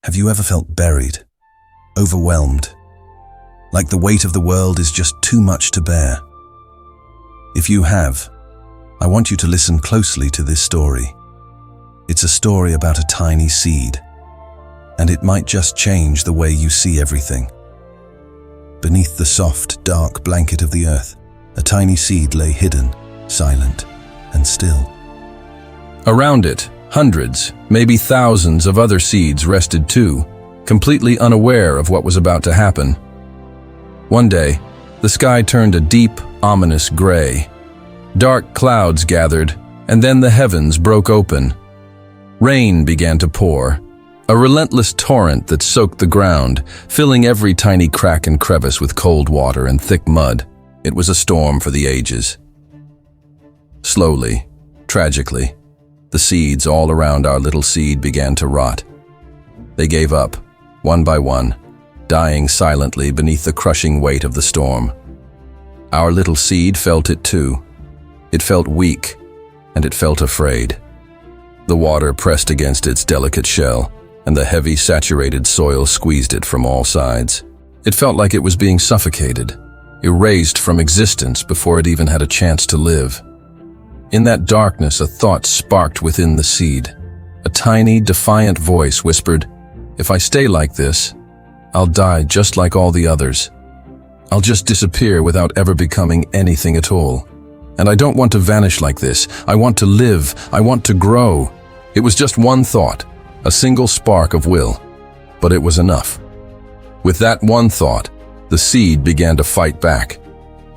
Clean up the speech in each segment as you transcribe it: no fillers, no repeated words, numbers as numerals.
Have you ever felt buried, overwhelmed, like the weight of the world is just too much to bear? If you have, I want you to listen closely to this story. It's a story about a tiny seed, and it might just change the way you see everything. Beneath the soft, dark blanket of the earth, a tiny seed lay hidden, silent, and still. Around it, hundreds, maybe thousands of other seeds rested too, completely unaware of what was about to happen. One day, the sky turned a deep, ominous gray. Dark clouds gathered, and then the heavens broke open. Rain began to pour, a relentless torrent that soaked the ground, filling every tiny crack and crevice with cold water and thick mud. It was a storm for the ages. Slowly, tragically, the seeds all around our little seed began to rot. They gave up, one by one, dying silently beneath the crushing weight of the storm. Our little seed felt it too. It felt weak, and it felt afraid. The water pressed against its delicate shell, and the heavy, saturated soil squeezed it from all sides. It felt like it was being suffocated, erased from existence before it even had a chance to live. In that darkness, a thought sparked within the seed. A tiny, defiant voice whispered, "If I stay like this, I'll die just like all the others. I'll just disappear without ever becoming anything at all. And I don't want to vanish like this. I want to live. I want to grow." It was just one thought, a single spark of will, but it was enough. With that one thought, the seed began to fight back.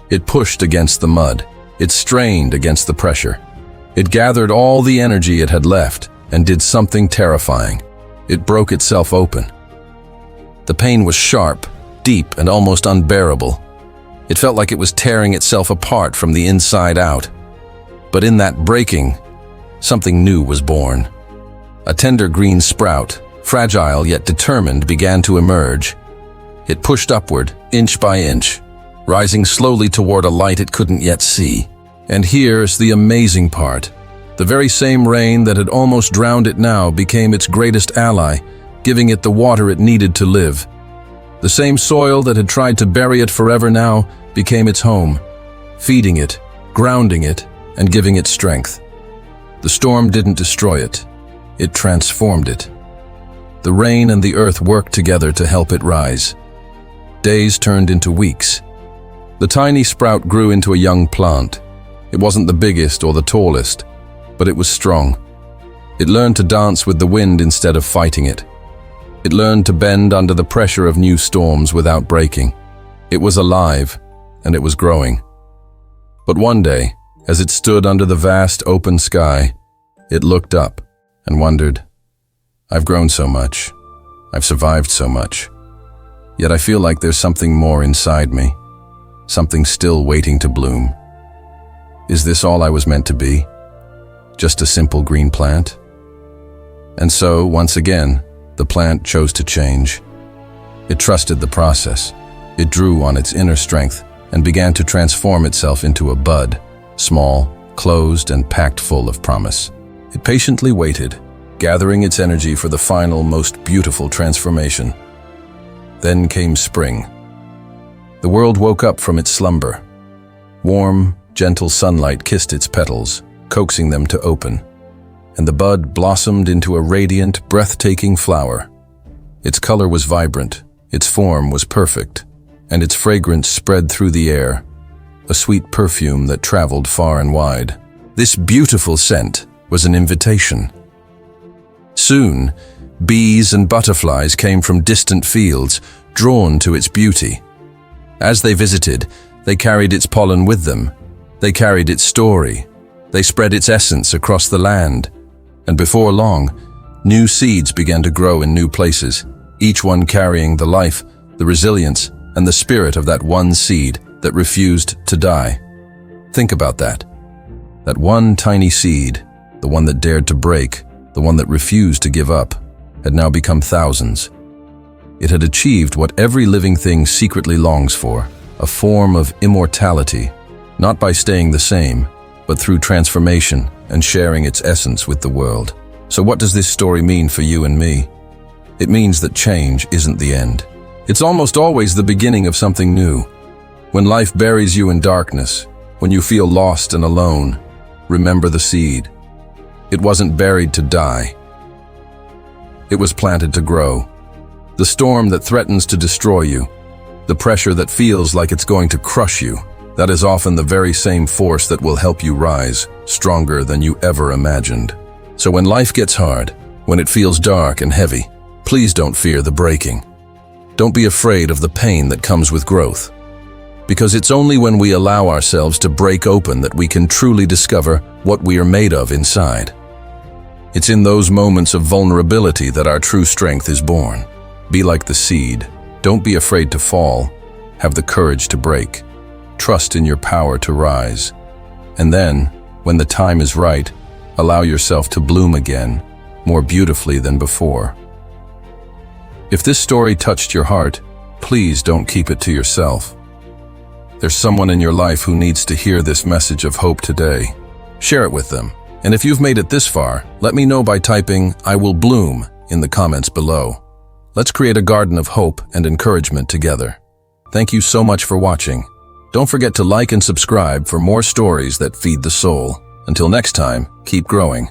It pushed against the mud. It strained against the pressure. It gathered all the energy it had left and did something terrifying. It broke itself open. The pain was sharp, deep, and almost unbearable. It felt like it was tearing itself apart from the inside out. But in that breaking, something new was born. A tender green sprout, fragile yet determined, began to emerge. It pushed upward, inch by inch, rising slowly toward a light it couldn't yet see. And here's the amazing part. The very same rain that had almost drowned it now became its greatest ally, giving it the water it needed to live. The same soil that had tried to bury it forever now became its home, feeding it, grounding it, and giving it strength. The storm didn't destroy it. It transformed it. The rain and the earth worked together to help it rise. Days turned into weeks. The tiny sprout grew into a young plant. It wasn't the biggest or the tallest, but it was strong. It learned to dance with the wind instead of fighting it. It learned to bend under the pressure of new storms without breaking. It was alive, and it was growing. But one day, as it stood under the vast open sky, it looked up and wondered, "I've grown so much. I've survived so much. Yet I feel like there's something more inside me. Something still waiting to bloom. Is this all I was meant to be? Just a simple green plant?" And so, once again, the plant chose to change. It trusted the process. It drew on its inner strength and began to transform itself into a bud, small, closed, and packed full of promise. It patiently waited, gathering its energy for the final, most beautiful transformation. Then came spring. The world woke up from its slumber. Warm, gentle sunlight kissed its petals, coaxing them to open, and the bud blossomed into a radiant, breathtaking flower. Its color was vibrant, its form was perfect, and its fragrance spread through the air, a sweet perfume that traveled far and wide. This beautiful scent was an invitation. Soon, bees and butterflies came from distant fields, drawn to its beauty. As they visited, they carried its pollen with them. They carried its story. They spread its essence across the land. And before long, new seeds began to grow in new places, each one carrying the life, the resilience, and the spirit of that one seed that refused to die. Think about that. That one tiny seed, the one that dared to break, the one that refused to give up, had now become thousands. It had achieved what every living thing secretly longs for, a form of immortality, not by staying the same, but through transformation and sharing its essence with the world. So what does this story mean for you and me? It means that change isn't the end. It's almost always the beginning of something new. When life buries you in darkness, when you feel lost and alone, remember the seed. It wasn't buried to die. It was planted to grow. The storm that threatens to destroy you, the pressure that feels like it's going to crush you, that is often the very same force that will help you rise, stronger than you ever imagined. So when life gets hard, when it feels dark and heavy, please don't fear the breaking. Don't be afraid of the pain that comes with growth. Because it's only when we allow ourselves to break open that we can truly discover what we are made of inside. It's in those moments of vulnerability that our true strength is born. Be like the seed. Don't be afraid to fall. Have the courage to break. Trust in your power to rise. And then, when the time is right, allow yourself to bloom again, more beautifully than before. If this story touched your heart, please don't keep it to yourself. There's someone in your life who needs to hear this message of hope today. Share it with them. And if you've made it this far, let me know by typing "I will bloom" in the comments below. Let's create a garden of hope and encouragement together. Thank you so much for watching. Don't forget to like and subscribe for more stories that feed the soul. Until next time, keep growing.